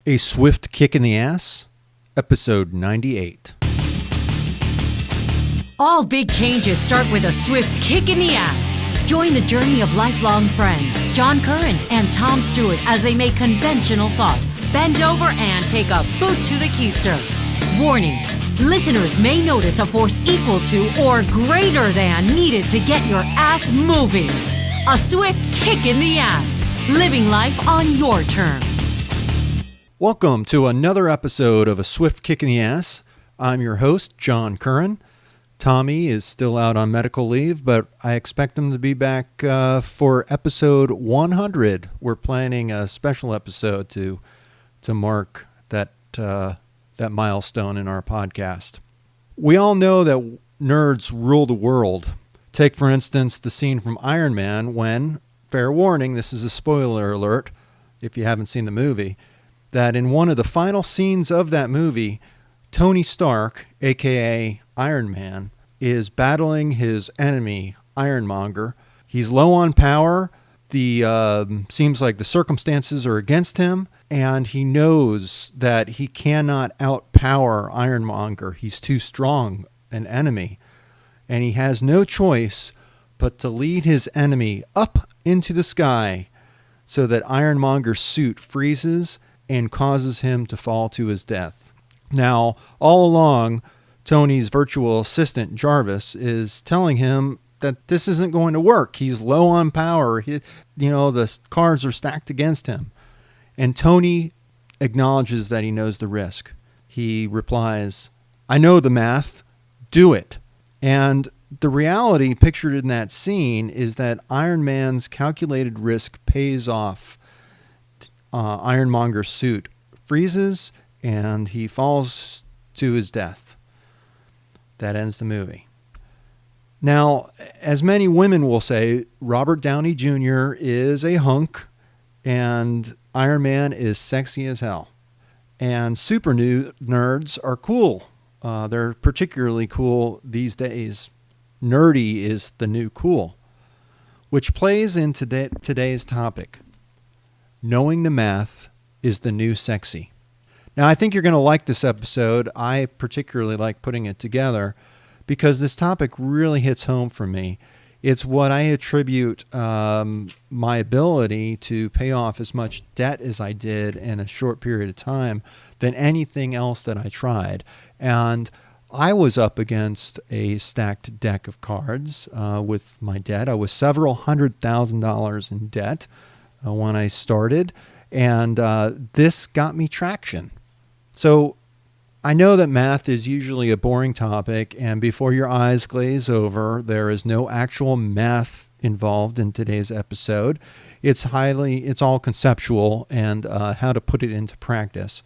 A Swift Kick in the Ass, Episode 98. All big changes start with a swift kick in the ass. Join the journey of lifelong friends, John Curran and Tom Stewart, as they make conventional thought bend over and take a boot to the keister. Warning, listeners may notice a force equal to or greater than needed to get your ass moving. A swift kick in the ass, living life on your terms. Welcome to another episode of A Swift Kick in the Ass. I'm your host, John Curran. Tommy is still out on medical leave, but I expect him to be back for episode 100. We're planning a special episode to mark that milestone in our podcast. We all know that nerds rule the world. Take, for instance, the scene from Iron Man when, fair warning, this is a spoiler alert if you haven't seen the movie, that in one of the final scenes of that movie, Tony Stark, a.k.a. Iron Man, is battling his enemy, Ironmonger. He's low on power. Seems like the circumstances are against him, and he knows that he cannot outpower Ironmonger. He's too strong an enemy, and he has no choice but to lead his enemy up into the sky so that Ironmonger's suit freezes and causes him to fall to his death. Now, all along, Tony's virtual assistant, Jarvis, is telling him that this isn't going to work. He's low on power. The cards are stacked against him. And Tony acknowledges that he knows the risk. He replies, "I know the math. Do it." And the reality pictured in that scene is that Iron Man's calculated risk pays off. Ironmonger's suit freezes and he falls to his death. That ends the movie. Now, as many women will say, Robert Downey Jr. is a hunk and Iron Man is sexy as hell. And super nerds are cool. They're particularly cool these days. Nerdy is the new cool, which plays into today's topic. Knowing the math is the new sexy. Now, I think you're going to like this episode. I particularly like putting it together because this topic really hits home for me. It's what I attribute my ability to pay off as much debt as I did in a short period of time than anything else that I tried. And I was up against a stacked deck of cards with my debt. I was several $100,000 in debt when I started, and this got me traction. So I know that math is usually a boring topic, and before your eyes glaze over, there is no actual math involved in today's episode. It's all conceptual and how to put it into practice.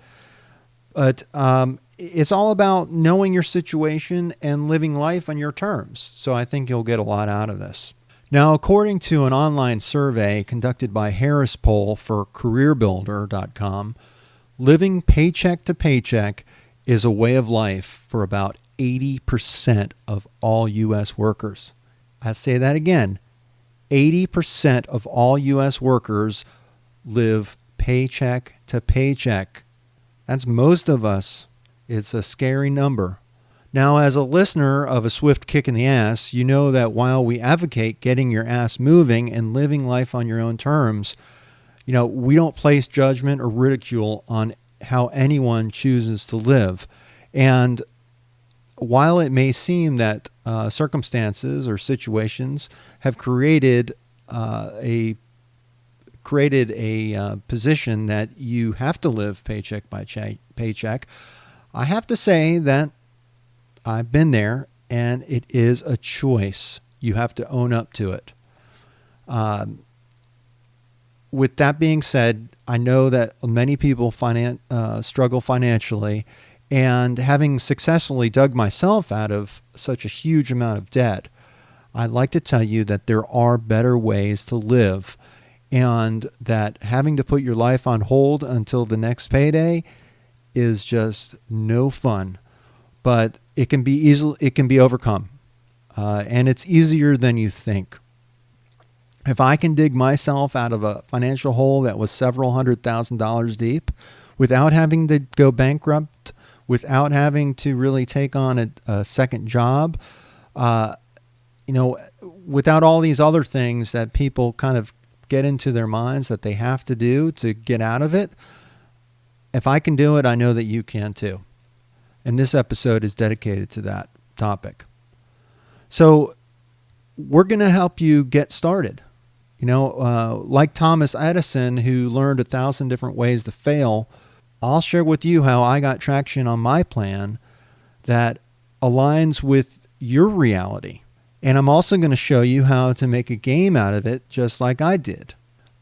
But it's all about knowing your situation and living life on your terms. So I think you'll get a lot out of this. Now, according to an online survey conducted by Harris Poll for CareerBuilder.com, living paycheck to paycheck is a way of life for about 80% of all U.S. workers. I say that again. 80% of all U.S. workers live paycheck to paycheck. That's most of us. It's a scary number. Now, as a listener of A Swift Kick in the Ass, you know that while we advocate getting your ass moving and living life on your own terms, we don't place judgment or ridicule on how anyone chooses to live. And while it may seem that circumstances or situations have created a position that you have to live paycheck by paycheck, I have to say that I've been there, and it is a choice. You have to own up to it. With that being said, I know that many people struggle financially, and having successfully dug myself out of such a huge amount of debt, I'd like to tell you that there are better ways to live, and that having to put your life on hold until the next payday is just no fun. But it can be overcome, and it's easier than you think. If I can dig myself out of a financial hole that was several $100,000 deep without having to go bankrupt, without having to really take on a second job, without all these other things that people kind of get into their minds that they have to do to get out of it. If I can do it, I know that you can too. And this episode is dedicated to that topic. So we're going to help you get started. Like Thomas Edison, who learned 1,000 different ways to fail, I'll share with you how I got traction on my plan that aligns with your reality. And I'm also going to show you how to make a game out of it, just like I did.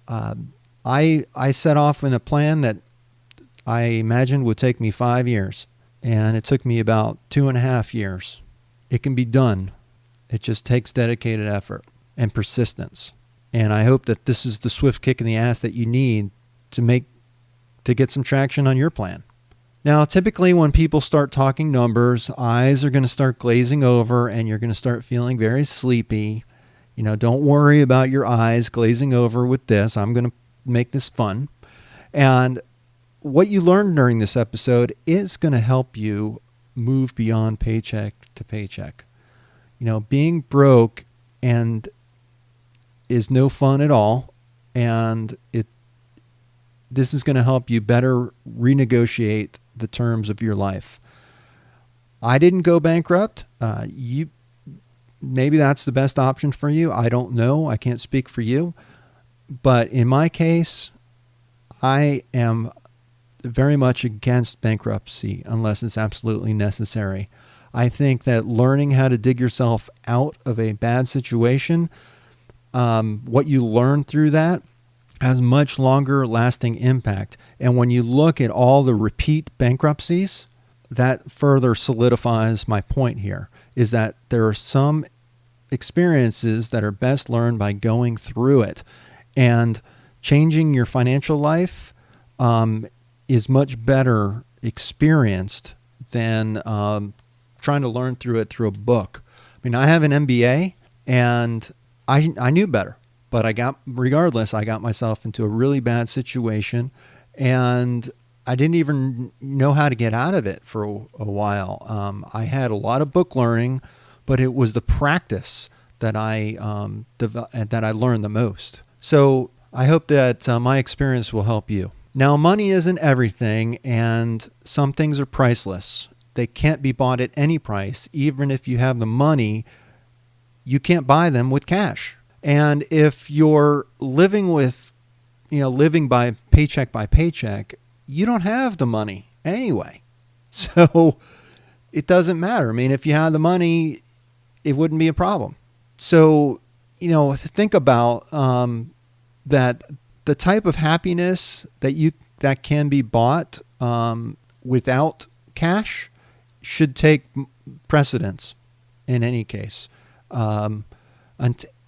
I set off in a plan that I imagined would take me 5 years, and it took me about 2.5 years. It can be done. It just takes dedicated effort and persistence. And I hope that this is the swift kick in the ass that you need to get some traction on your plan. Now, typically when people start talking numbers, eyes are going to start glazing over and you're going to start feeling very sleepy. Don't worry about your eyes glazing over with this. I'm going to make this fun. And what you learned during this episode is going to help you move beyond paycheck to paycheck. Being broke and is no fun at all, and this is going to help you better renegotiate the terms of your life. I didn't go bankrupt. Maybe that's the best option for you. I don't know. I can't speak for you. But in my case, I am very much against bankruptcy unless it's absolutely necessary. I think that learning how to dig yourself out of a bad situation, what you learn through that has much longer lasting impact. And when you look at all the repeat bankruptcies, that further solidifies my point here, is that there are some experiences that are best learned by going through it. And changing your financial life is much better experienced than trying to learn through it through a book. I have an MBA, and I knew better, but I got myself into a really bad situation, and I didn't even know how to get out of it for a while. I had a lot of book learning, but it was the practice that I learned the most. So I hope that my experience will help you. Now, money isn't everything, and some things are priceless. They can't be bought at any price. Even if you have the money, you can't buy them with cash. And if you're living by paycheck, you don't have the money anyway. So it doesn't matter. If you had the money, it wouldn't be a problem. So, think about that the type of happiness that can be bought without cash should take precedence in any case. And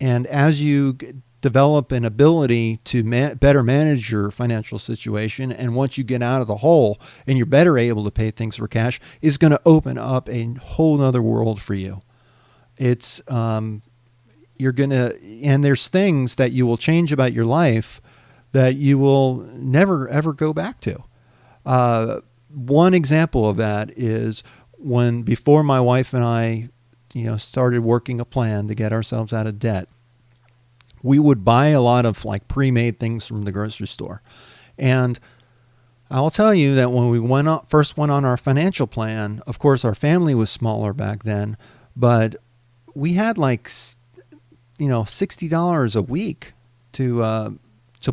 as you develop an ability to better manage your financial situation, and once you get out of the hole and you're better able to pay things for cash, is going to open up a whole nother world for you. It's and there's things that you will change about your life that you will never ever go back to. One example of that is before my wife and I started working a plan to get ourselves out of debt, we would buy a lot of pre-made things from the grocery store. And I'll tell you that when we first went on our financial plan, of course our family was smaller back then, but we had $60 a week to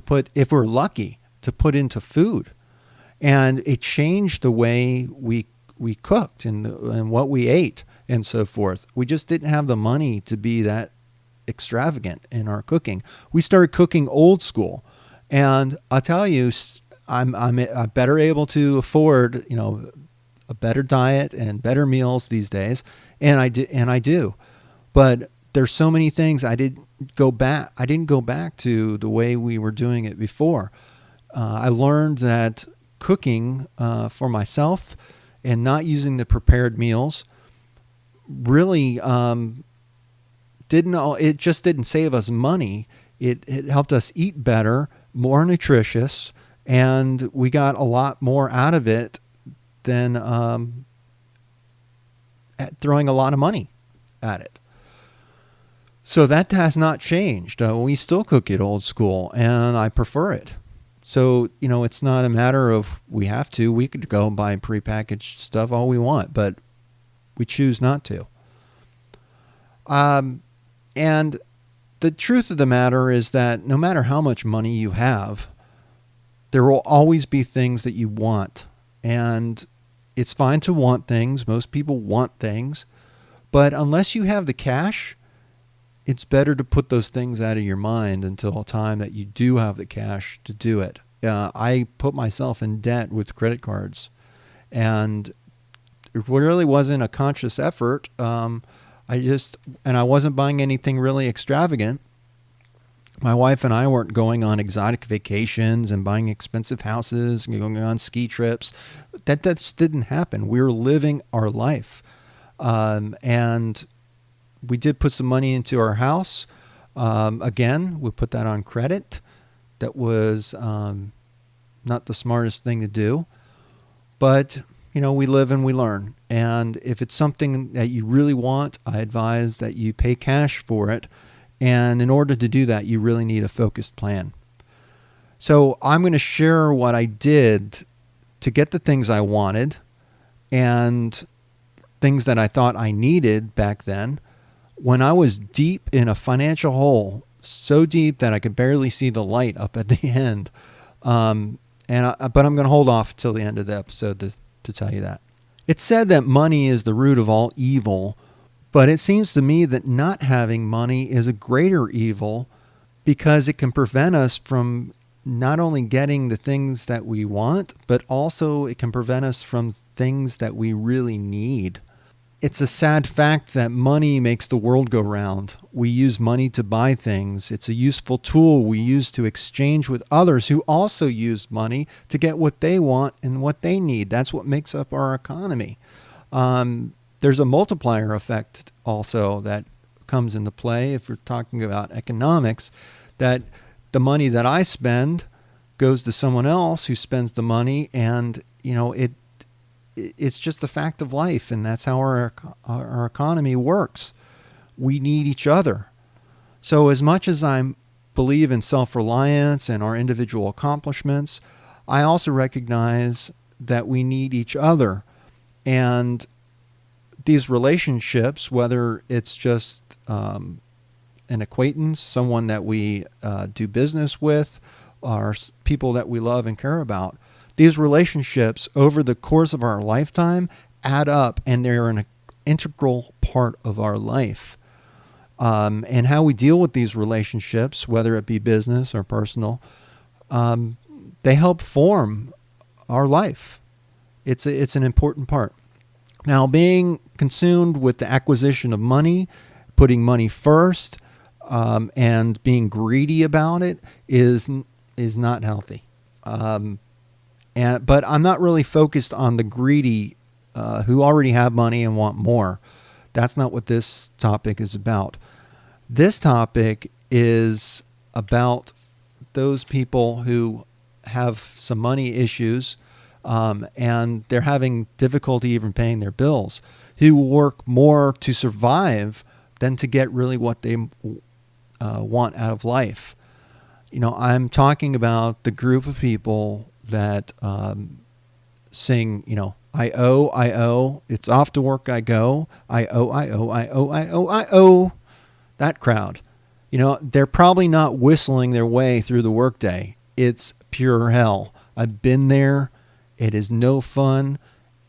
put, if we're lucky, to put into food. And it changed the way we cooked and what we ate and so forth. We just didn't have the money to be that extravagant in our cooking. We started cooking old school, and I'll tell you, I'm better able to afford a better diet and better meals these days, and I do. But there's so many things I didn't go back to the way we were doing it before. I learned that cooking for myself and not using the prepared meals really didn't save us money. It helped us eat better, more nutritious, And we got a lot more out of it than throwing a lot of money at it. So that has not changed. We still cook it old school, and I prefer it. So, it's not a matter of we have to. We could go and buy prepackaged stuff all we want, but we choose not to. And the truth of the matter is that no matter how much money you have, there will always be things that you want. And it's fine to want things. Most people want things. But unless you have the cash, it's better to put those things out of your mind until a time that you do have the cash to do it. I put myself in debt with credit cards, and it really wasn't a conscious effort. I wasn't buying anything really extravagant. My wife and I weren't going on exotic vacations and buying expensive houses and going on ski trips. That just didn't happen. We were living our life. And we did put some money into our house. Again, we put that on credit. That was not the smartest thing to do. But, we live and we learn. And if it's something that you really want, I advise that you pay cash for it. And in order to do that, you really need a focused plan. So I'm going to share what I did to get the things I wanted and things that I thought I needed back then when I was deep in a financial hole, so deep that I could barely see the light up at the end. But I'm going to hold off till the end of the episode to tell you that. It's said that money is the root of all evil, but it seems to me that not having money is a greater evil because it can prevent us from not only getting the things that we want, but also it can prevent us from things that we really need. It's a sad fact that money makes the world go round. We use money to buy things. It's a useful tool we use to exchange with others who also use money to get what they want and what they need. That's what makes up our economy. There's a multiplier effect also that comes into play if you're talking about economics, that the money that I spend goes to someone else who spends the money, and it's just the fact of life, and that's how our economy works. We need each other. So as much as I believe in self-reliance and our individual accomplishments, I also recognize that we need each other. And these relationships, whether it's just an acquaintance, someone that we do business with, or people that we love and care about, these relationships over the course of our lifetime add up, and they're an integral part of our life. And how we deal with these relationships, whether it be business or personal, they help form our life. It's an important part. Now, being consumed with the acquisition of money, putting money first, and being greedy about it is not healthy. But I'm not really focused on the greedy who already have money and want more. That's not what this topic is about. This topic is about those people who have some money issues, and they're having difficulty even paying their bills, who work more to survive than to get really what they want out of life. I'm talking about the group of people that sing, I owe, it's off to work I go, I owe. That crowd. They're probably not whistling their way through the workday. It's pure hell. I've been there. It is no fun,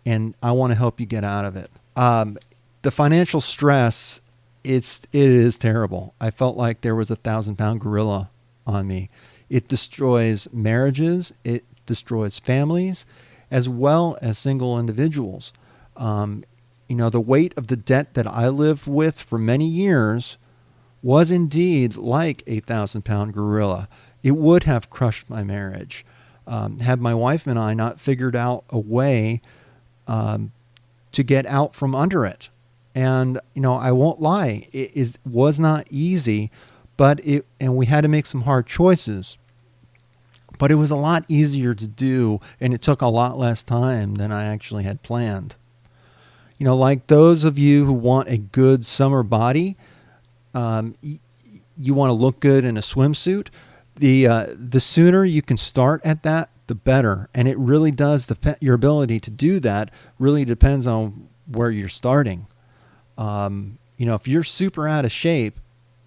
and I want to help you get out of it. The financial stress, it is terrible. I felt like there was a 1,000-pound gorilla on me. It destroys marriages. It destroys families, as well as single individuals. The weight of the debt that I lived with for many years was indeed like a 1,000-pound gorilla. It would have crushed my marriage. Had my wife and I not figured out a way to get out from under it. And, I won't lie, it was not easy, and we had to make some hard choices. But it was a lot easier to do, and it took a lot less time than I actually had planned. Like those of you who want a good summer body, you want to look good in a swimsuit. The sooner you can start at that, the better. And it really does your ability to do that really depends on where you're starting. If you're super out of shape,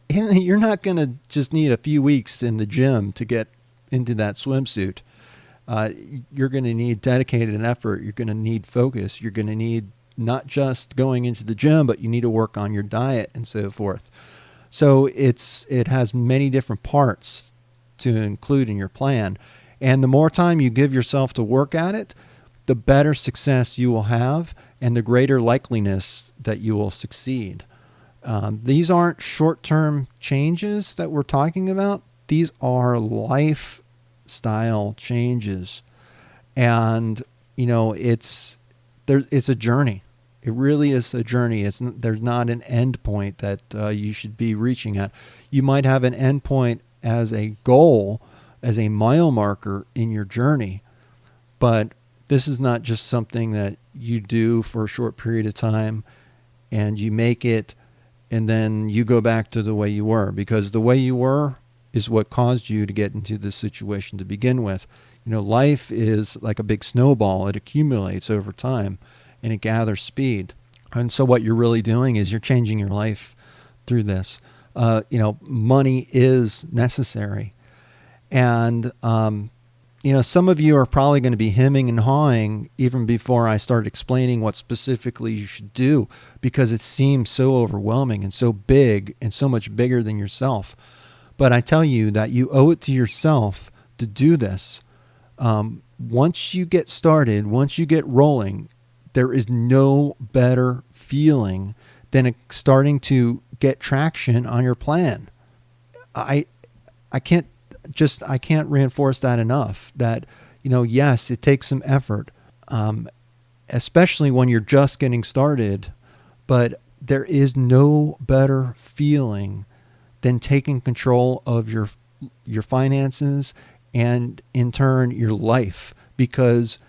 you're not going to just need a few weeks in the gym to get into that swimsuit. You're going to need dedicated effort. You're going to need focus. You're going to need not just going into the gym, but you need to work on your diet and so forth. So it has many different parts to include in your plan. And the more time you give yourself to work at it, the better success you will have and the greater likeliness that you will succeed. These aren't short-term changes that we're talking about. These are lifestyle changes. And, it's a journey. It really is a journey. There's not an end point that you should be reaching at. You might have an end point as a goal, as a mile marker in your journey, but this is not just something that you do for a short period of time and you make it and then you go back to the way you were, because the way you were is what caused you to get into this situation to begin with. Life is like a big snowball. It accumulates over time and it gathers speed. And so what you're really doing is you're changing your life through this. Money is necessary. And, some of you are probably going to be hemming and hawing even before I start explaining what specifically you should do, because it seems so overwhelming and so big and so much bigger than yourself. But I tell you that you owe it to yourself to do this. Once you get started, once you get rolling, there is no better feeling than starting to get traction on your plan. I can't reinforce that enough, that, yes, it takes some effort, especially when you're just getting started, but there is no better feeling than taking control of your finances and in turn your life, because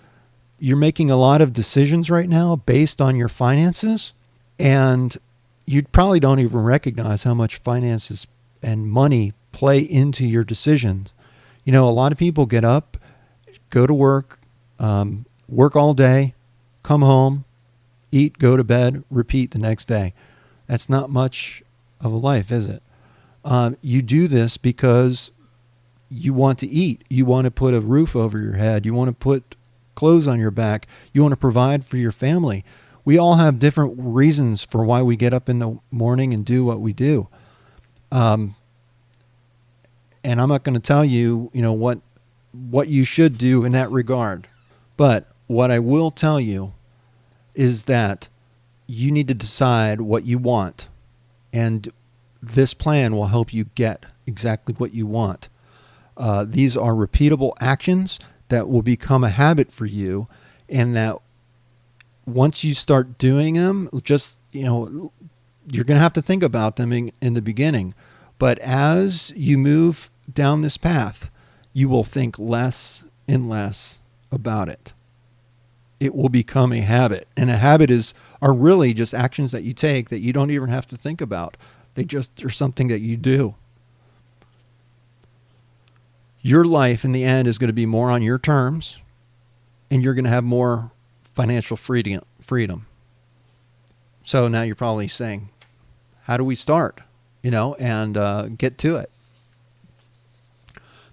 you're making a lot of decisions right now based on your finances, and you probably don't even recognize how much finances and money play into your decisions. A lot of people get up, go to work, work all day, come home, eat, go to bed, repeat the next day. That's not much of a life, is it? You do this because you want to eat. You want to put a roof over your head. You want to put clothes on your back. You want to provide for your family. We all have different reasons for why we get up in the morning and do what we do. And I'm not going to tell you, what you should do in that regard. But what I will tell you is that you need to decide what you want. And this plan will help you get exactly what you want. These are repeatable actions that will become a habit for you, and that once you start doing them, just, you're going to have to think about them in the beginning. But as you move down this path, you will think less and less about it. It will become a habit. And a habit are really just actions that you take that you don't even have to think about. They just are something that you do. Your life in the end is going to be more on your terms, and you're going to have more financial freedom. So now you're probably saying, how do we start? And get to it.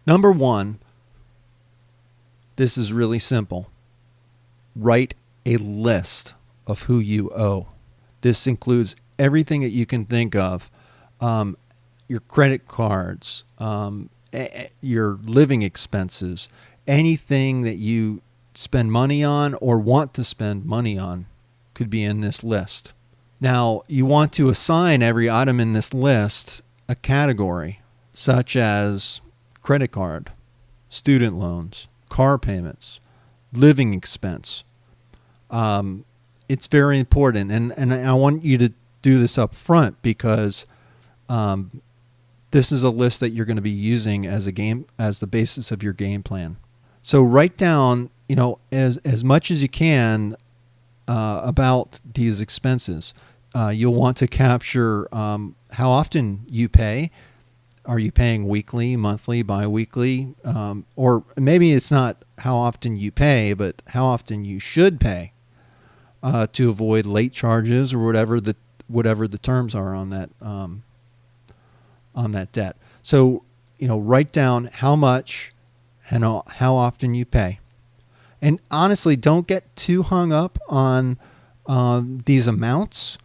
Number one, this is really simple. Write a list of who you owe. This includes everything that you can think of, your credit cards, your living expenses, anything that you spend money on or want to spend money on could be in this list. Now, you want to assign every item in this list a category, such as credit card, student loans, car payments, living expense. It's very important, and I want you to do this up front, because this is a list that you're going to be using as the basis of your game plan. So write down, as much as you can about these expenses. You'll want to capture how often you pay. Are you paying weekly, monthly, bi-weekly? Or maybe it's not how often you pay, but how often you should pay to avoid late charges or whatever the terms are on that debt. So, write down how much and how often you pay. And honestly, don't get too hung up on these amounts.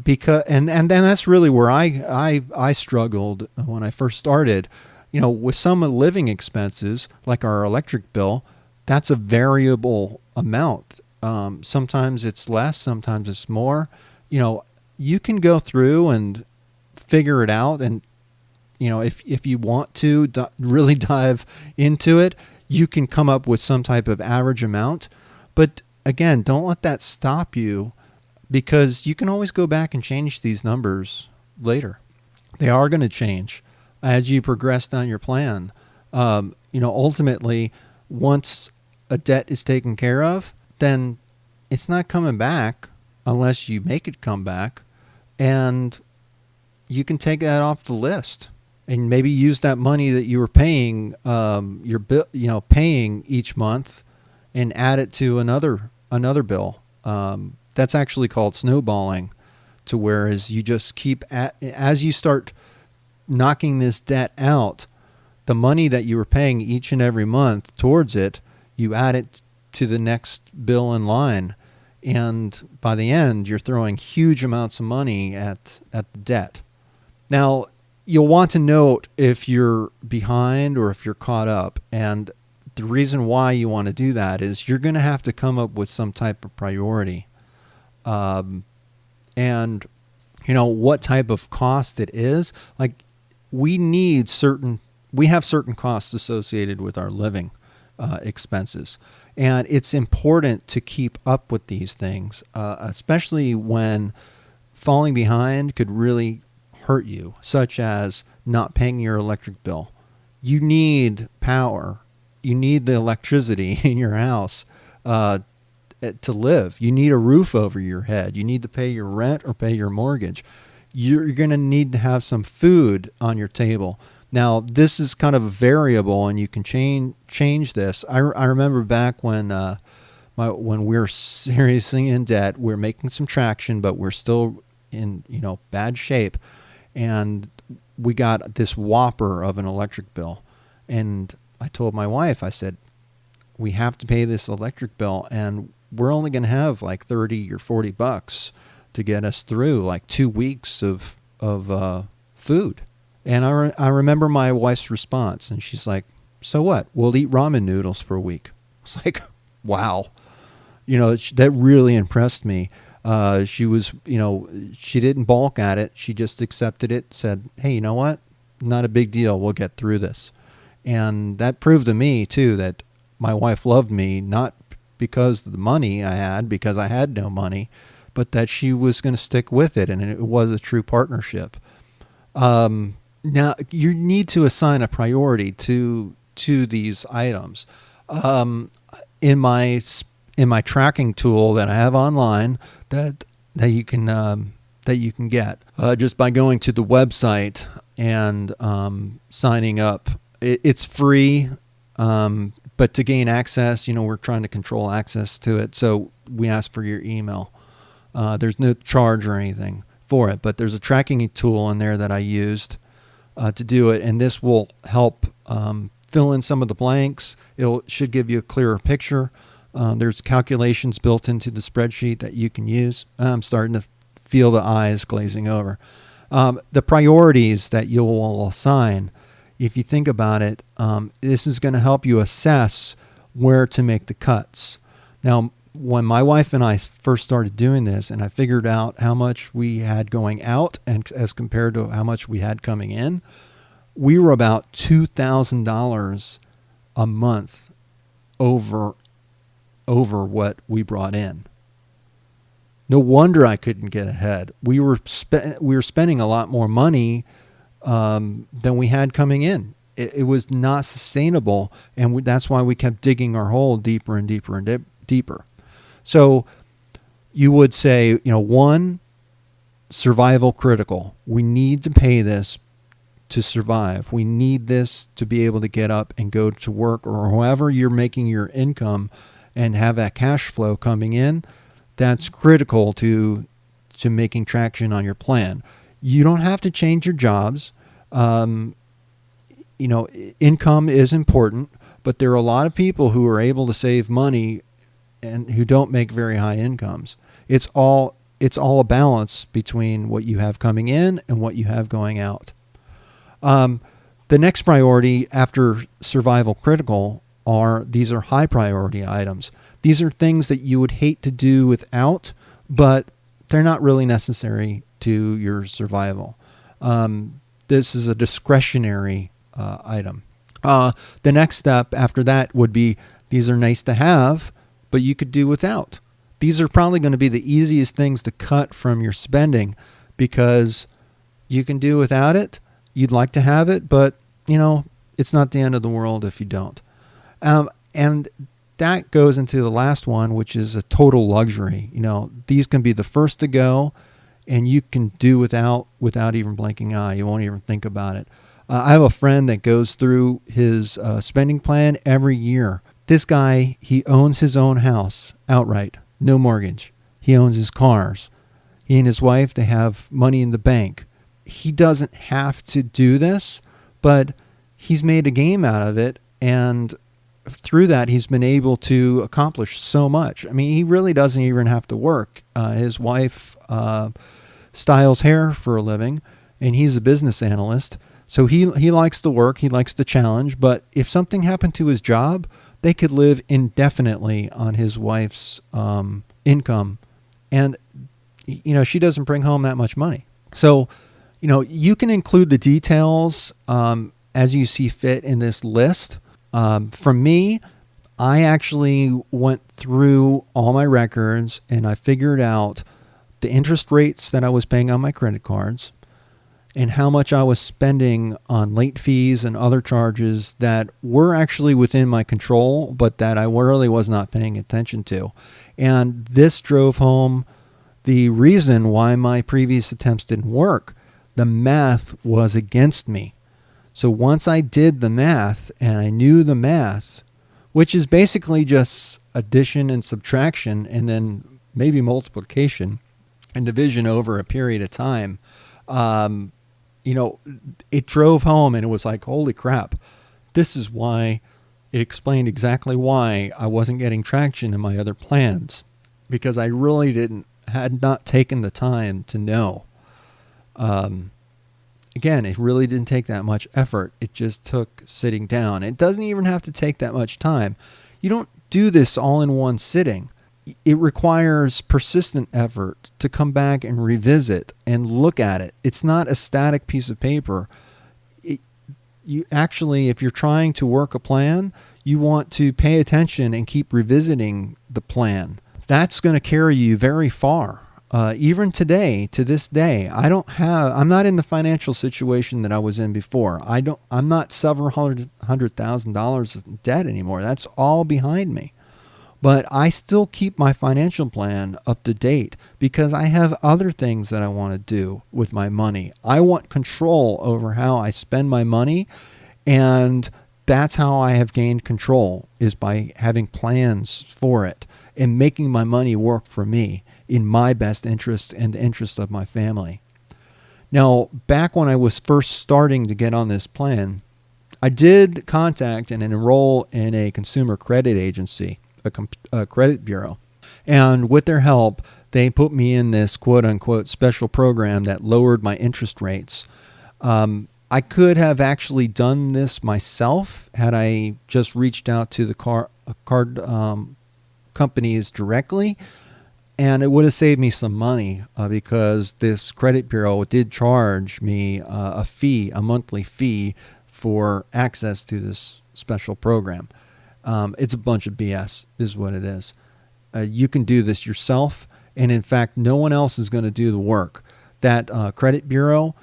Because and then that's really where I struggled when I first started. With some living expenses like our electric bill, that's a variable amount. Sometimes it's less, sometimes it's more. You can go through and figure it out, and if you want to really dive into it, you can come up with some type of average amount. But again, don't let that stop you, because you can always go back and change these numbers later. They are going to change as you progress down your plan. Ultimately, once a debt is taken care of, then it's not coming back unless you make it come back, and you can take that off the list and maybe use that money that you were paying your bill, paying each month, and add it to another bill. That's actually called snowballing, to whereas you just keep as you start knocking this debt out, the money that you were paying each and every month towards it, you add it to the next bill in line, and by the end, you're throwing huge amounts of money at the debt. Now, you'll want to note if you're behind or if you're caught up, and the reason why you want to do that is you're going to have to come up with some type of priority. And what type of cost it is. Like, we have certain costs associated with our living expenses, and it's important to keep up with these things, especially when falling behind could really hurt you, such as not paying your electric bill. You need power. You need the electricity in your house to live. You need a roof over your head. You need to pay your rent or pay your mortgage. You're going to need to have some food on your table. Now, this is kind of a variable, and you can change this. I remember back when we were seriously in debt. We're making some traction, but we're still in bad shape, and we got this whopper of an electric bill. And I told my wife, I said, we have to pay this electric bill, and we're only going to have like 30 or 40 bucks to get us through like 2 weeks of food. And I remember my wife's response, and she's like, so what? We'll eat ramen noodles for a week. It's like, wow. That really impressed me. She was, she didn't balk at it. She just accepted it, said, hey, you know what? Not a big deal. We'll get through this. And that proved to me, too, that my wife loved me, not because of the money I had, because I had no money, but that she was going to stick with it, and it was a true partnership. Now, you need to assign a priority to these items. In my tracking tool that I have online that you can get just by going to the website and signing up. It's free, but to gain access, we're trying to control access to it, so we ask for your email. There's no charge or anything for it, but there's a tracking tool in there that I used to do it, and this will help fill in some of the blanks. It should give you a clearer picture. There's calculations built into the spreadsheet that you can use. I'm starting to feel the eyes glazing over. The priorities that you will assign, if you think about it, this is going to help you assess where to make the cuts. Now, when my wife and I first started doing this, and I figured out how much we had going out and as compared to how much we had coming in, we were about $2,000 a month over what we brought in. No wonder I couldn't get ahead. We were spending a lot more money than we had coming in. It was not sustainable, and that's why we kept digging our hole deeper and deeper and deeper. So you would say, one, survival critical. We need to pay this to survive. We need this to be able to get up and go to work, or however you're making your income and have that cash flow coming in. That's critical to making traction on your plan. You don't have to change your jobs. Income is important, but there are a lot of people who are able to save money and who don't make very high incomes. It's all a balance between what you have coming in and what you have going out. The next priority after survival critical these are high priority items. These are things that you would hate to do without, but they're not really necessary to your survival. This is a discretionary item. The next step after that would be, these are nice to have, but you could do without. These are probably going to be the easiest things to cut from your spending because you can do without it. You'd like to have it, but it's not the end of the world if you don't. And that goes into the last one, which is a total luxury. These can be the first to go, and you can do without even blinking an eye. You won't even think about it. I have a friend that goes through his spending plan every year. This guy, he owns his own house outright, no mortgage. He owns his cars. He and his wife, they have money in the bank. He doesn't have to do this, but he's made a game out of it, and through that, he's been able to accomplish so much. I mean, he really doesn't even have to work. His wife styles hair for a living, and he's a business analyst. So he likes to work, he likes the challenge, but if something happened to his job, they could live indefinitely on his wife's income. And, she doesn't bring home that much money. So, you can include the details as you see fit in this list. For me, I actually went through all my records and I figured out the interest rates that I was paying on my credit cards and how much I was spending on late fees and other charges that were actually within my control, but that I really was not paying attention to. And this drove home the reason why my previous attempts didn't work. The math was against me. So once I did the math and I knew the math, which is basically just addition and subtraction and then maybe multiplication and division over a period of time, it drove home and it was like, holy crap, this is why it explained exactly why I wasn't getting traction in my other plans, because I really had not taken the time to know. Again, it really didn't take that much effort. It just took sitting down. It doesn't even have to take that much time. You don't do this all in one sitting. It requires persistent effort to come back and revisit and look at it. It's not a static piece of paper. You actually, if you're trying to work a plan, you want to pay attention and keep revisiting the plan. That's going to carry you very far. Even today, to this day, I'm not in the financial situation that I was in before. I'm not several $100,000 in debt anymore. That's all behind me. But I still keep my financial plan up to date because I have other things that I want to do with my money. I want control over how I spend my money, and that's how I have gained control, is by having plans for it and making my money work for me in my best interest and the interest of my family. Now, back when I was first starting to get on this plan, I did contact and enroll in a consumer credit agency, a credit bureau. And with their help, they put me in this quote-unquote special program that lowered my interest rates. I could have actually done this myself had I just reached out to the card companies directly, and it would have saved me some money because this credit bureau did charge me a monthly fee for access to this special program. It's a bunch of BS is what it is. You can do this yourself, and in fact, no one else is going to do the work. That credit bureau,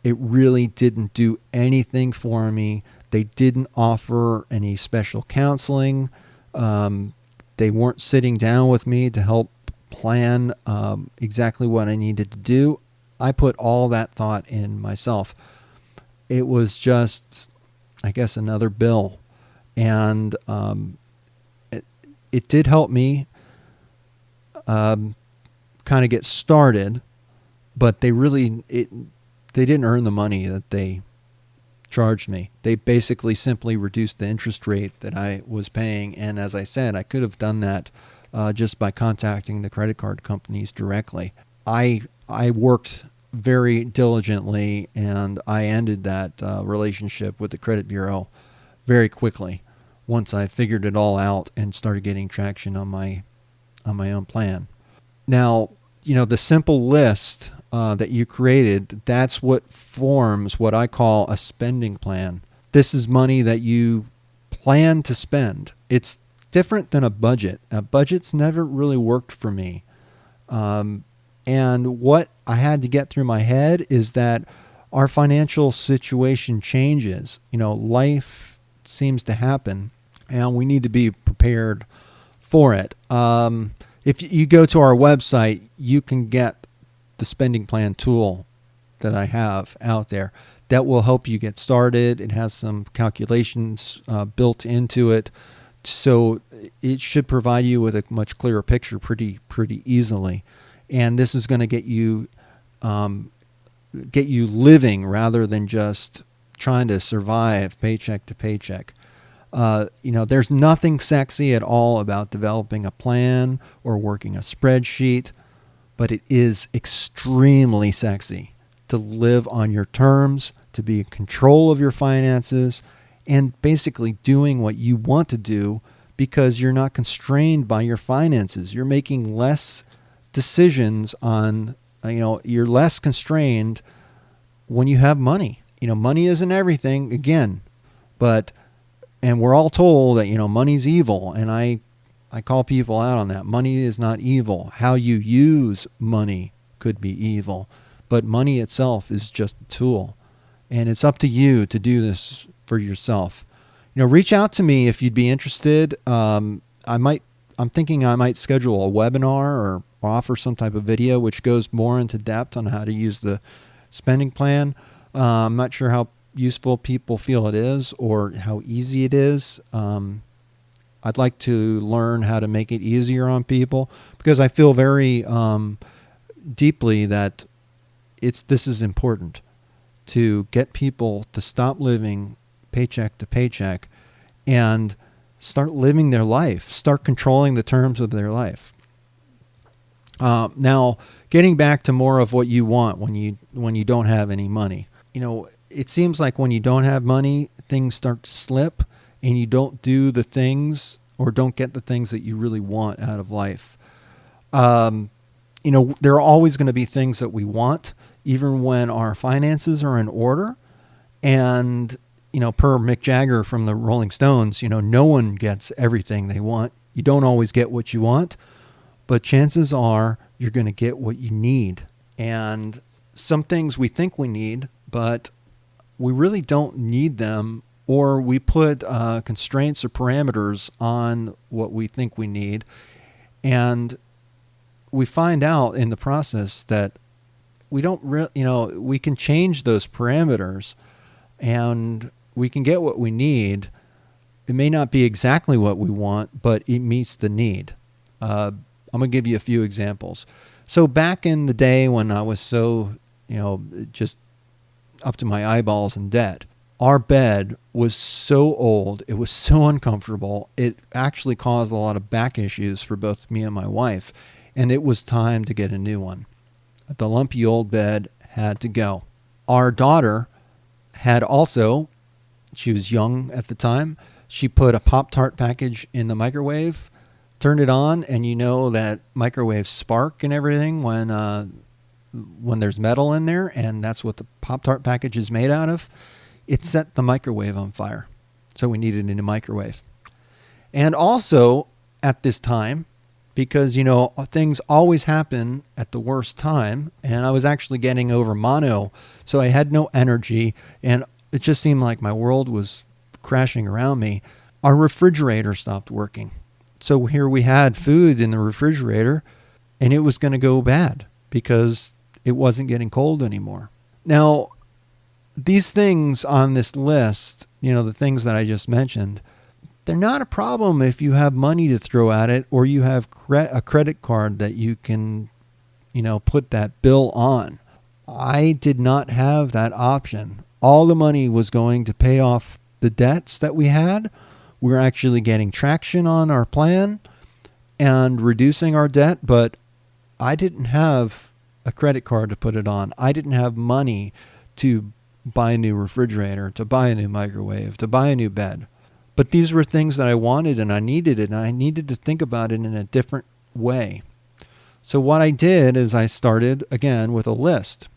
it really didn't do anything for me. They didn't offer any special counseling. They weren't sitting down with me to help plan exactly what I needed to do. I put all that thought in myself. It was just, I guess, another bill. And it did help me kind of get started, but they didn't earn the money that they charged me. They basically simply reduced the interest rate that I was paying. And as I said, I could have done that just by contacting the credit card companies directly. I worked very diligently, and I ended that relationship with the credit bureau very quickly once I figured it all out and started getting traction on my own plan. Now, the simple list that you created, that's what forms what I call a spending plan. This is money that you plan to spend. It's different than a budget. A budget's never really worked for me. And what I had to get through my head is that our financial situation changes. Life seems to happen, and we need to be prepared for it. If you go to our website, you can get the spending plan tool that I have out there that will help you get started. It has some calculations built into it, so it should provide you with a much clearer picture pretty easily. And this is going to get you living rather than just trying to survive paycheck to paycheck. There's nothing sexy at all about developing a plan or working a spreadsheet, but it is extremely sexy to live on your terms, to be in control of your finances, and basically doing what you want to do because you're not constrained by your finances. You're making less decisions on, you're less constrained when you have money. Money isn't everything, again, and we're all told that, money's evil, and I call people out on that. Money is not evil. How you use money could be evil, but money itself is just a tool, and it's up to you to do this for yourself. Reach out to me if you'd be interested. I'm thinking I might schedule a webinar or offer some type of video which goes more into depth on how to use the spending plan. I'm not sure how useful people feel it is or how easy it is. I'd like to learn how to make it easier on people because I feel very deeply that this is important to get people to stop living paycheck to paycheck and start living their life, start controlling the terms of their life. Now, getting back to more of what you want when you don't have any money. It seems like when you don't have money, things start to slip and you don't do the things or don't get the things that you really want out of life. There are always going to be things that we want, even when our finances are in order. And, per Mick Jagger from the Rolling Stones, no one gets everything they want. You don't always get what you want, but chances are you're going to get what you need. And some things we think we need, but we really don't need them, or we put constraints or parameters on what we think we need. And we find out in the process that we don't we can change those parameters and we can get what we need. It may not be exactly what we want, but it meets the need. I'm going to give you a few examples. So back in the day when I was so, just up to my eyeballs in debt, our bed was so old, it was so uncomfortable, it actually caused a lot of back issues for both me and my wife, and it was time to get a new one. The lumpy old bed had to go. Our daughter had also, she was young at the time, she put a Pop-Tart package in the microwave, turned it on, and that microwaves spark and everything when there's metal in there, and that's what the Pop-Tart package is made out of. It set the microwave on fire, so we needed a new microwave. And also, at this time, because, you know, things always happen at the worst time. And I was actually getting over mono, so I had no energy, and it just seemed like my world was crashing around me. Our refrigerator stopped working. So here we had food in the refrigerator, and it was going to go bad because it wasn't getting cold anymore. Now, these things on this list, you know, the things that I just mentioned, they're not a problem if you have money to throw at it, or you have a credit card that you can, you know, put that bill on. I did not have that option. All the money was going to pay off the debts that we had. We were actually getting traction on our plan and reducing our debt, but I didn't have a credit card to put it on. I didn't have money to buy a new refrigerator, to buy a new microwave, to buy a new bed. But these were things that I wanted and I needed it, and I needed to think about it in a different way. So what I did is I started again with a list.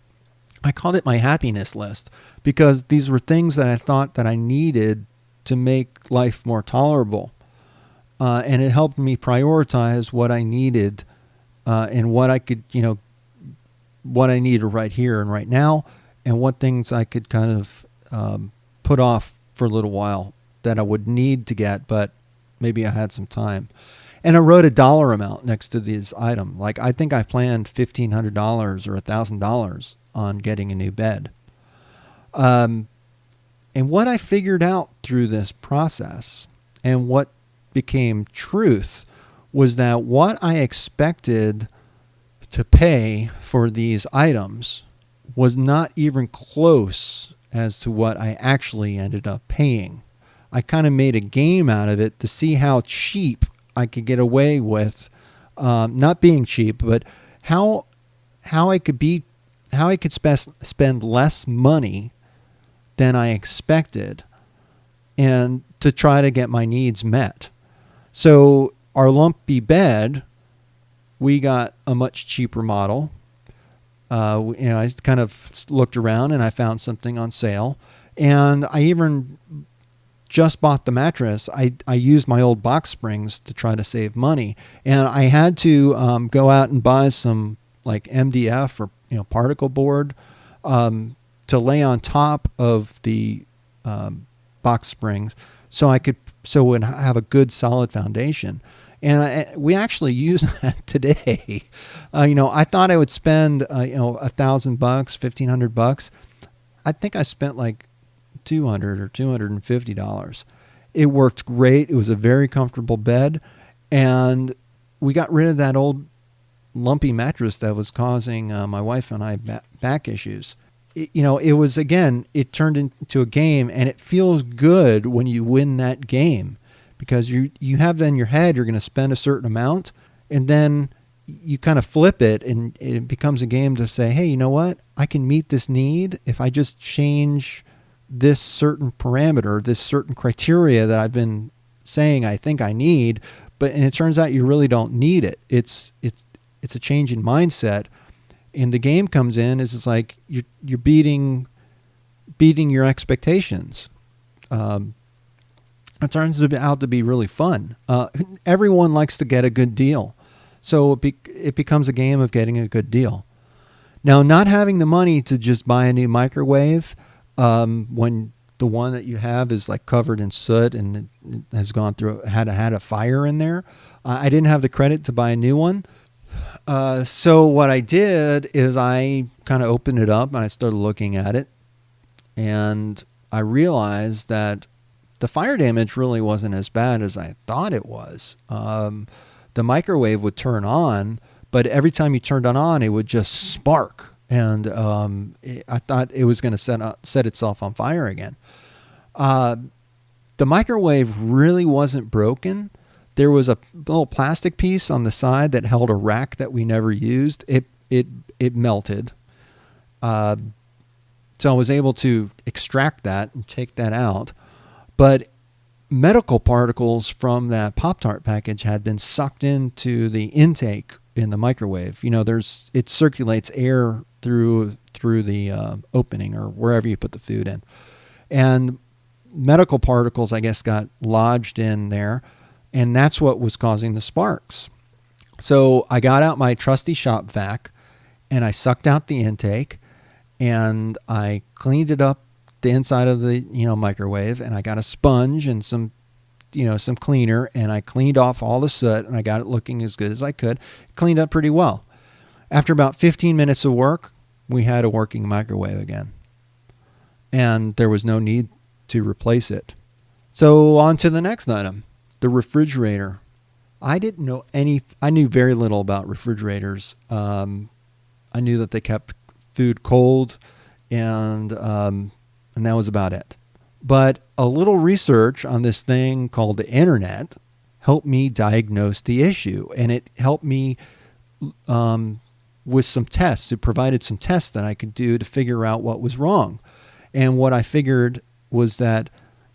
I called it my happiness list because these were things that I thought that I needed to make life more tolerable. And it helped me prioritize what I needed and what I could, you know, what I needed right here and right now, and what things I could kind of put off for a little while that I would need to get, but maybe I had some time. And I wrote a dollar amount next to this item. Like, I think I planned $1,500 or $1,000 on getting a new bed. And what I figured out through this process and what became truth was that what I expected to pay for these items was not even close as to what I actually ended up paying. I kind of made a game out of it to see how cheap I could get away with, not being cheap, but how I could spend less money than I expected, and to try to get my needs met. So our lumpy bed, we got a much cheaper model. I kind of looked around and I found something on sale, and I even just bought the mattress. I used my old box springs to try to save money, and I had to go out and buy some like MDF or, you know, particle board to lay on top of the box springs, so it would have a good solid foundation. And we actually use that today. I thought I would spend $1,000, $1,500. I think I spent like $200 or $250. It worked great. It was a very comfortable bed, and we got rid of that old lumpy mattress that was causing my wife and I back issues. It turned into a game, and it feels good when you win that game, because you have in your head you're going to spend a certain amount, and then you kind of flip it, and it becomes a game to say, hey, you know what? I can meet this need if I just change this certain parameter, this certain criteria that I've been saying I think I need, and it turns out you really don't need it. It's a change in mindset. And the game comes in is it's like you're beating your expectations. It turns out to be really fun. Everyone likes to get a good deal, so it becomes a game of getting a good deal. Now, not having the money to just buy a new microwave when the one that you have is like covered in soot and it has gone through had a fire in there. I didn't have the credit to buy a new one. So what I did is I kind of opened it up and I started looking at it, and I realized that the fire damage really wasn't as bad as I thought it was. The microwave would turn on, but every time you turned it on, it would just spark, and I thought it was going to set itself on fire again. The microwave really wasn't broken. There was a little plastic piece on the side that held a rack that we never used. It melted. So I was able to extract that and take that out. But medical particles from that Pop-Tart package had been sucked into the intake in the microwave. It circulates air through the opening or wherever you put the food in. And medical particles, I guess, got lodged in there. And that's what was causing the sparks. So I got out my trusty shop vac and I sucked out the intake and I cleaned it up, the inside of the, microwave, and I got a sponge and some cleaner, and I cleaned off all the soot and I got it looking as good as I could. It cleaned up pretty well. After about 15 minutes of work, we had a working microwave again. And there was no need to replace it. So on to the next item, the refrigerator. I knew very little about refrigerators. I knew that they kept food cold, and that was about it. But a little research on this thing called the internet helped me diagnose the issue, and it helped me with some tests. It provided some tests that I could do to figure out what was wrong. And what I figured was that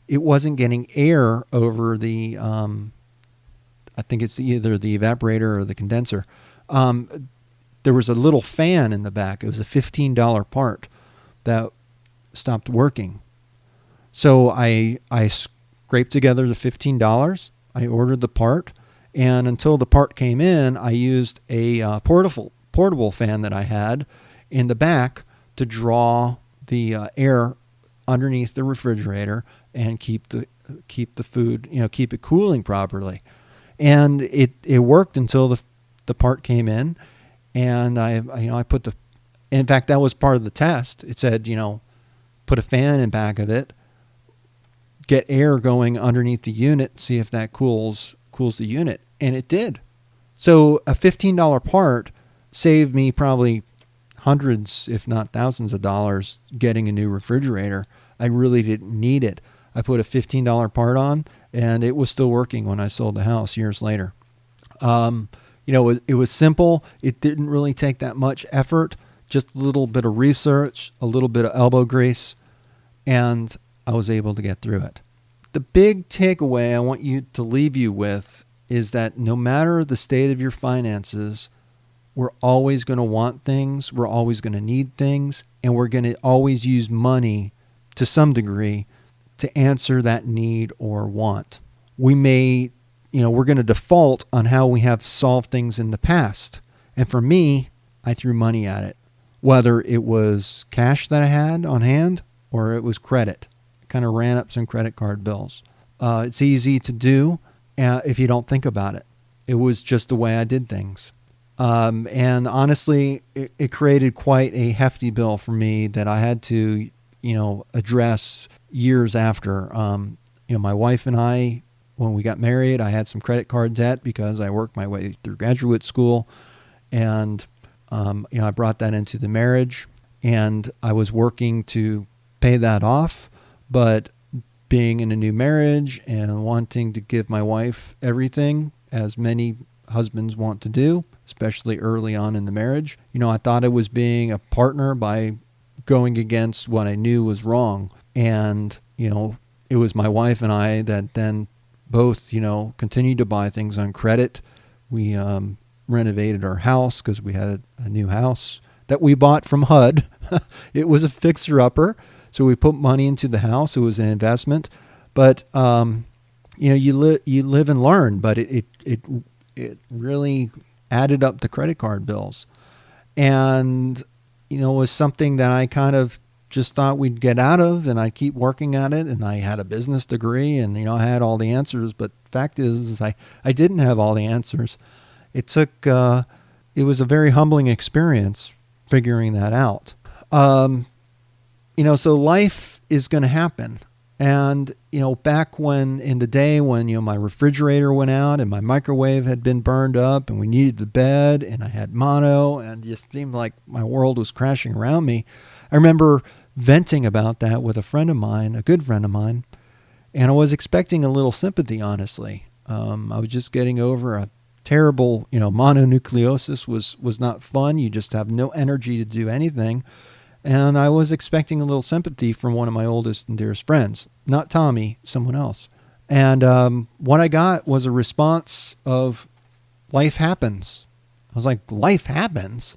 it wasn't getting air over the, I think it's either the evaporator or the condenser. There was a little fan in the back. It was a $15 part that stopped working. So I scraped together the $15. I ordered the part, and until the part came in, I used a portable fan that I had in the back to draw the air underneath the refrigerator and keep the food, keep it cooling properly. And it worked until the part came in, and I put in fact, that was part of the test. It said, put a fan in back of it, get air going underneath the unit, see if that cools the unit. And it did. So a $15 part saved me probably hundreds, if not thousands of dollars getting a new refrigerator. I really didn't need it. I put a $15 part on, and it was still working when I sold the house years later. It was simple. It didn't really take that much effort, just a little bit of research, a little bit of elbow grease, and I was able to get through it. The big takeaway I want you to leave you with is that no matter the state of your finances, we're always going to want things, we're always going to need things, and we're going to always use money to some degree to answer that need or want. We may, we're going to default on how we have solved things in the past. And for me, I threw money at it, whether it was cash that I had on hand or it was credit. Kind of ran up some credit card bills. It's easy to do if you don't think about it. It was just the way I did things. And honestly, it created quite a hefty bill for me that I had to, address years after. My wife and I, when we got married, I had some credit card debt because I worked my way through graduate school. And, I brought that into the marriage, and I was working to pay that off. But being in a new marriage and wanting to give my wife everything, as many husbands want to do, especially early on in the marriage, I thought I was being a partner by going against what I knew was wrong. And, it was my wife and I that then both, continued to buy things on credit. We renovated our house because we had a new house that we bought from HUD. It was a fixer-upper. So we put money into the house. It was an investment, but you live and learn. But it really added up the credit card bills, and it was something that I kind of just thought we'd get out of, and I'd keep working at it. And I had a business degree, and I had all the answers. But fact is I didn't have all the answers. It took it was a very humbling experience figuring that out. So life is going to happen. And, back in the day when, my refrigerator went out and my microwave had been burned up and we needed the bed and I had mono and it just seemed like my world was crashing around me. I remember venting about that with a friend of mine, a good friend of mine, and I was expecting a little sympathy, honestly. I was just getting over a terrible, mononucleosis was not fun. You just have no energy to do anything. And I was expecting a little sympathy from one of my oldest and dearest friends, not Tommy, someone else. And what I got was a response of, life happens. I was like, life happens?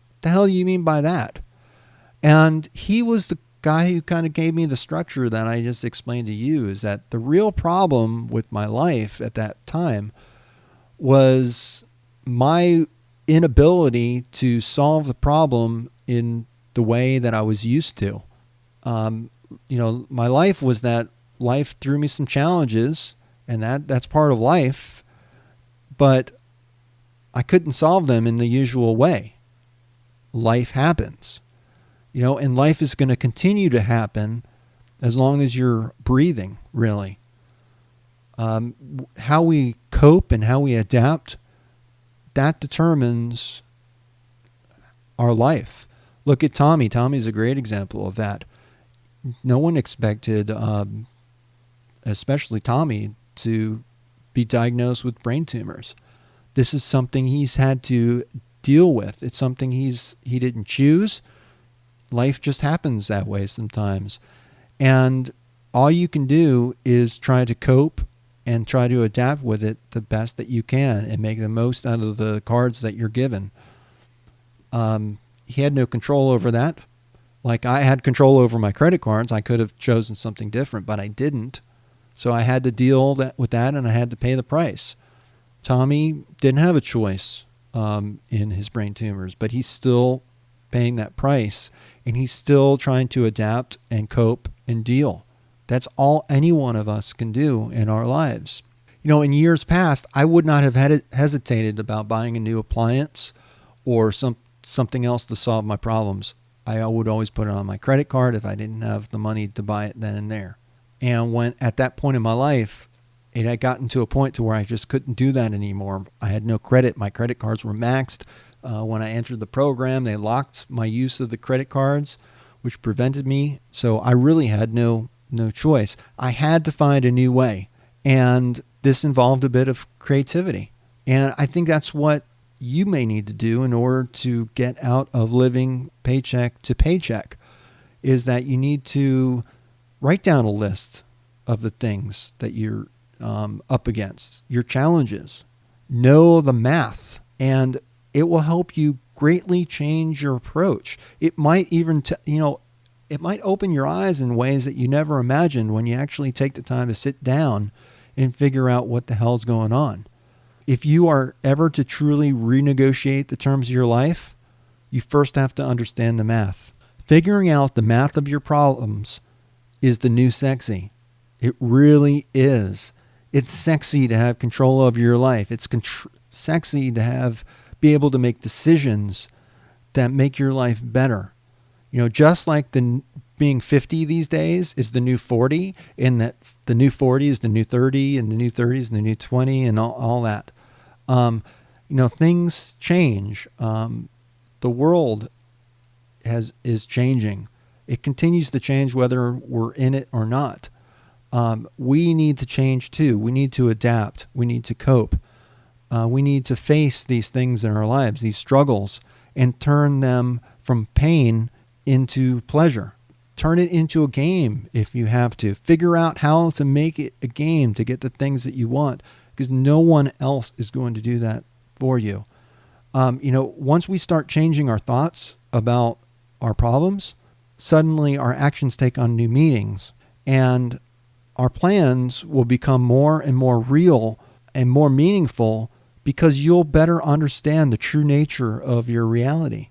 What the hell do you mean by that? And he was the guy who kind of gave me the structure that I just explained to you, is that the real problem with my life at that time was my inability to solve the problem in the way that I was used to. My life was that life threw me some challenges, and that's part of life, but I couldn't solve them in the usual way. Life happens, and life is going to continue to happen as long as you're breathing, really. How we cope and how we adapt, that determines our life. Look at Tommy. Tommy's a great example of that. No one expected, especially Tommy, to be diagnosed with brain tumors. This is something he's had to deal with. It's something he didn't choose. Life just happens that way sometimes. And all you can do is try to cope and try to adapt with it the best that you can and make the most out of the cards that you're given. He had no control over that. Like I had control over my credit cards. I could have chosen something different, but I didn't. So I had to deal with that, and I had to pay the price. Tommy didn't have a choice in his brain tumors, but he's still paying that price, and he's still trying to adapt and cope and deal. That's all any one of us can do in our lives. In years past, I would not have hesitated about buying a new appliance or something else to solve my problems. I would always put it on my credit card if I didn't have the money to buy it then and there. And when at that point in my life, it had gotten to a point to where I just couldn't do that anymore. I had no credit. My credit cards were maxed. When I entered the program, they locked my use of the credit cards, which prevented me. So I really had no choice. I had to find a new way. And this involved a bit of creativity. And I think that's what you may need to do in order to get out of living paycheck to paycheck, is that you need to write down a list of the things that you're up against, your challenges. Know the math, and it will help you greatly change your approach. It might even, it might open your eyes in ways that you never imagined when you actually take the time to sit down and figure out what the hell's going on. If you are ever to truly renegotiate the terms of your life, you first have to understand the math. Figuring out the math of your problems is the new sexy. It really is. It's sexy to have control of your life. It's sexy to be able to make decisions that make your life better. Just like being 50 these days is the new 40, and that the new 40 is the new 30, and the new 30 is the new 20, and all that. Things change. The world is changing. It continues to change whether we're in it or not. We need to change too. We need to adapt. We need to cope. We need to face these things in our lives, these struggles, and turn them from pain into pleasure. Turn it into a game if you have to. Figure out how to make it a game to get the things that you want, because no one else is going to do that for you. Once we start changing our thoughts about our problems, suddenly our actions take on new meanings, and our plans will become more and more real and more meaningful because you'll better understand the true nature of your reality.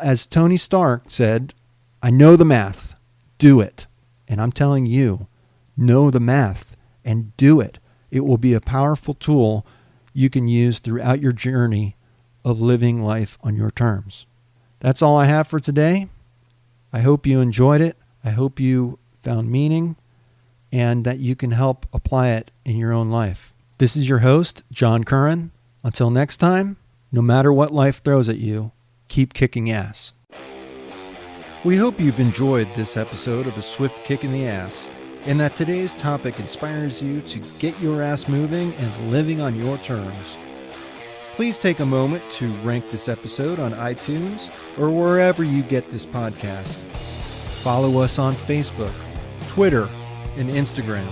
As Tony Stark said, I know the math, do it. And I'm telling you, know the math and do it. It will be a powerful tool you can use throughout your journey of living life on your terms. That's all I have for today. I hope you enjoyed it. I hope you found meaning and that you can help apply it in your own life. This is your host, John Curran. Until next time, no matter what life throws at you, keep kicking ass. We hope you've enjoyed this episode of A Swift Kick in the Ass, and that today's topic inspires you to get your ass moving and living on your terms. Please take a moment to rank this episode on iTunes or wherever you get this podcast. Follow us on Facebook, Twitter, and Instagram.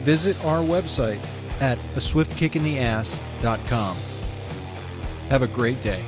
Visit our website at aswiftkickintheass.com. Have a great day.